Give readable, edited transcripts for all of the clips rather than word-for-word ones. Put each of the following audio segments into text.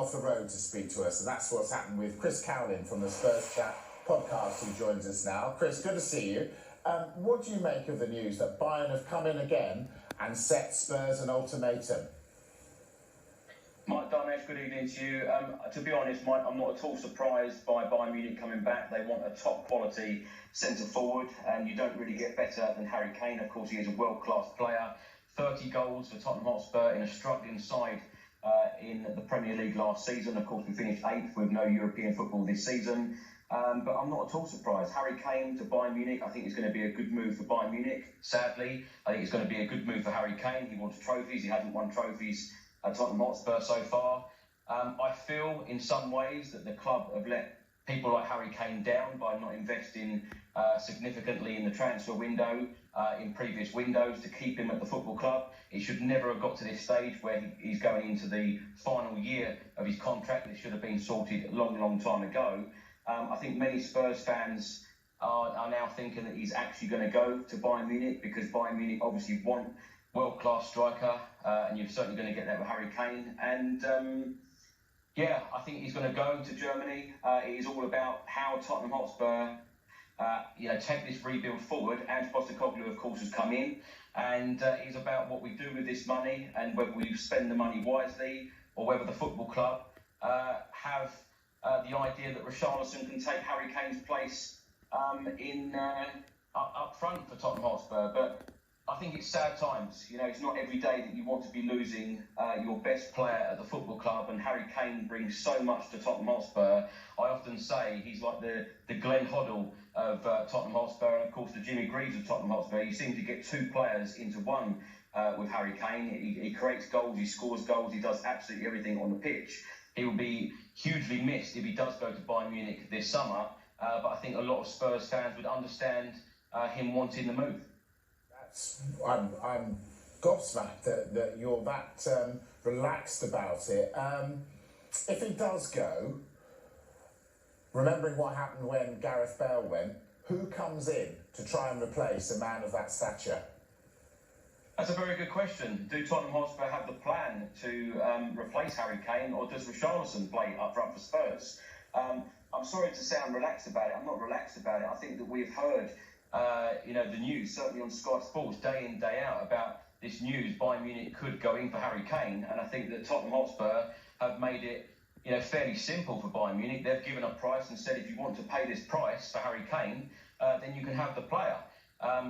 off the road to speak to us, and that's what's happened with Chris Cowlin from the Spurs Chat podcast, who joins us now. Chris, good to see you. What do you make of the news that Bayern have come in again and set Spurs an ultimatum? Mike Darmesh, good evening to you. To be honest, Mike, I'm not at all surprised by Bayern Munich coming back. They want a top-quality centre-forward, and you don't really get better than Harry Kane. Of course, he is a world-class player. 30 goals for Tottenham Hotspur in a struggling side in the Premier League last season. Of course, we finished 8th with no European football this season. But I'm not at all surprised. Harry Kane to Bayern Munich, I think it's going to be a good move for Bayern Munich. Sadly, I think it's going to be a good move for Harry Kane. He wants trophies. He hasn't won trophies at Tottenham Hotspur so far. I feel in some ways that the club have let people like Harry Kane down by not investing significantly in the transfer window, in previous windows, to keep him at the football club. He should never have got to this stage where he's going into the final year of his contract. It should have been sorted a long, long time ago. I think many Spurs fans are now thinking that he's actually going to go to Bayern Munich, because Bayern Munich obviously want world-class striker, and you're certainly going to get that with Harry Kane. And yeah, I think he's going to go to Germany. It is all about how Tottenham Hotspur take this rebuild forward. And Postecoglou, of course, has come in, and it's about what we do with this money, and whether we spend the money wisely, or whether the football club have the idea that Richarlison can take Harry Kane's place up front for Tottenham Hotspur. But I think it's sad times. You know, it's not every day that you want to be losing your best player at the football club, and Harry Kane brings so much to Tottenham Hotspur. I often say he's like the Glenn Hoddle of Tottenham Hotspur, and of course the Jimmy Greaves of Tottenham Hotspur. You seem to get two players into one with Harry Kane. He creates goals, he scores goals, he does absolutely everything on the pitch. He will be hugely missed if he does go to Bayern Munich this summer, but I think a lot of Spurs fans would understand him wanting the move. I'm gobsmacked that you're that relaxed about it. If he does go, remembering what happened when Gareth Bale went, who comes in to try and replace a man of that stature? That's a very good question. Do Tottenham Hotspur have the plan to replace Harry Kane, or does Richarlison play up front for Spurs? I'm sorry to sound relaxed about it. I'm not relaxed about it. I think that we've heard the news, certainly on Sky Sports, day in, day out, about this news. Bayern Munich could go in for Harry Kane, and I think that Tottenham Hotspur have made it fairly simple for Bayern Munich. They've given a price and said, if you want to pay this price for Harry Kane, then you can have the player.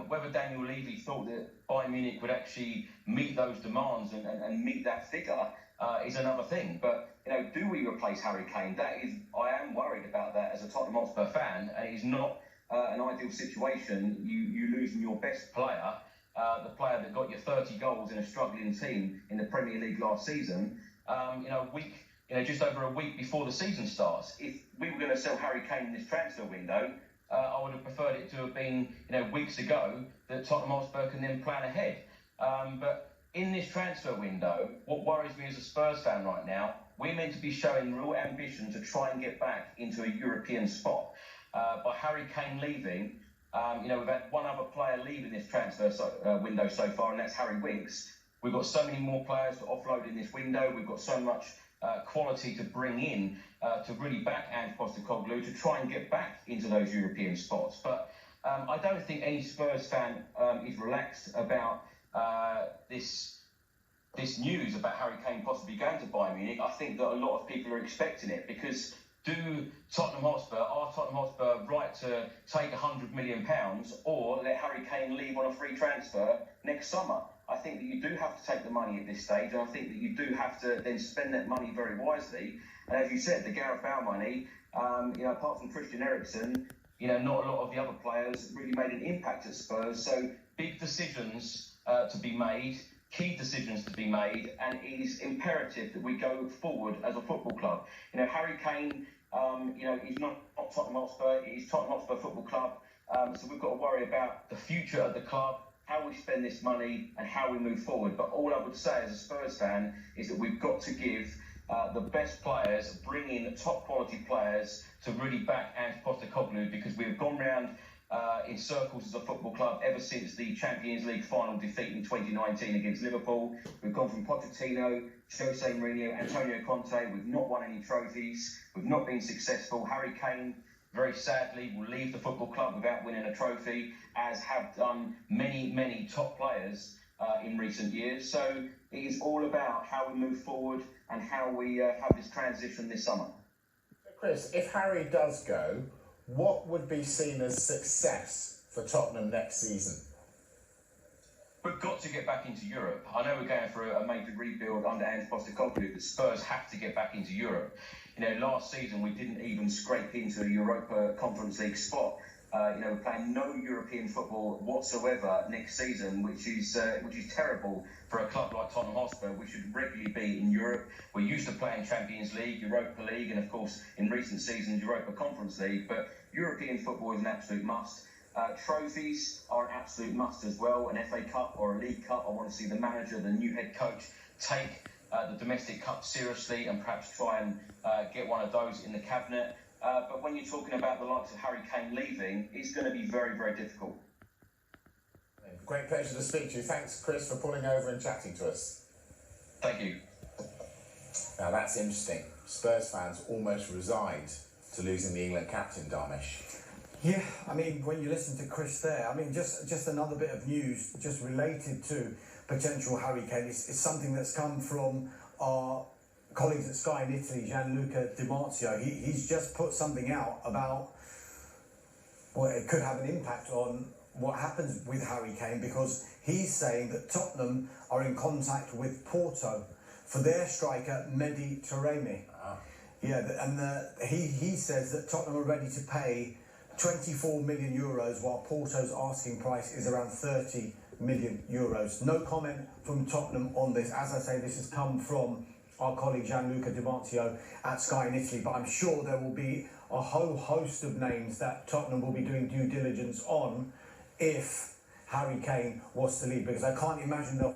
Whether Daniel Levy thought that Bayern Munich would actually meet those demands and meet that figure is another thing. But, do we replace Harry Kane? I am worried about that as a Tottenham Hotspur fan, and it is not an ideal situation. You losing your best player, the player that got you 30 goals in a struggling team in the Premier League last season, just over a week before the season starts. If we were going to sell Harry Kane in this transfer window, I would have preferred it to have been, weeks ago, that Tottenham Hotspur can then plan ahead. But in this transfer window, what worries me as a Spurs fan right now, we're meant to be showing real ambition to try and get back into a European spot. By Harry Kane leaving, we've had one other player leaving this transfer window so far, and that's Harry Winks. We've got so many more players to offload in this window. We've got so much quality to bring in to really back Ange Postecoglou to try and get back into those European spots. But I don't think any Spurs fan is relaxed about this news about Harry Kane possibly going to Bayern Munich. I think that a lot of people are expecting it, because are Tottenham Hotspur right to take £100 million, or let Harry Kane leave on a free transfer next summer? I think that you do have to take the money at this stage, and I think that you do have to then spend that money very wisely. And as you said, the Gareth Bale money, apart from Christian Eriksen, not a lot of the other players really made an impact at Spurs. So big decisions to be made, key decisions to be made, and it is imperative that we go forward as a football club. Harry Kane, he's not Tottenham Hotspur, he's Tottenham Hotspur Football Club. So we've got to worry about the future of the club, how we spend this money, and how we move forward. But all I would say as a Spurs fan is that we've got to give the best players, bring in top quality players to really back Ange Postecoglou, because we've gone round in circles as a football club ever since the Champions League final defeat in 2019 against Liverpool. We've gone from Pochettino, Jose Mourinho, Antonio Conte. We've not won any trophies. We've not been successful. Harry Kane, very sadly, will leave the football club without winning a trophy, as have done many top players in recent years. So it is all about how we move forward and how we have this transition this summer. Chris, if Harry does go, what would be seen as success for Tottenham next season? We've got to get back into Europe. I know we're going for a major rebuild under Ange Postecoglou, but Spurs have to get back into Europe. You know, last season we didn't even scrape into a Europa Conference League spot. We're playing no European football whatsoever next season, which is terrible for a club like Tottenham Hotspur. We should regularly be in Europe. We're used to playing Champions League, Europa League, and of course in recent seasons Europa Conference League. But European football is an absolute must. Trophies are an absolute must as well. An FA Cup or a League Cup. I want to see the manager, the new head coach, take the domestic cup seriously and perhaps try and get one of those in the cabinet. But when you're talking about the likes of Harry Kane leaving, it's going to be very difficult. Great pleasure to speak to you. Thanks, Chris, for pulling over and chatting to us. Thank you. Now that's interesting. Spurs fans almost resigned to losing the England captain, Darmish. Yeah, I mean, when you listen to Chris there, I mean, just another bit of news just related to potential Harry Kane. It's something that's come from our colleagues at Sky in Italy, Gianluca Di Marzio. He's just put something out about, well, it could have an impact on what happens with Harry Kane, because he's saying that Tottenham are in contact with Porto for their striker, Mehdi Taremi. Yeah, and he says that Tottenham are ready to pay 24 million euros, while Porto's asking price is around 30 million euros. No comment from Tottenham on this. As I say, this has come from our colleague Gianluca Di Marzio at Sky in Italy, but I'm sure there will be a whole host of names that Tottenham will be doing due diligence on if Harry Kane was to leave, because I can't imagine they'll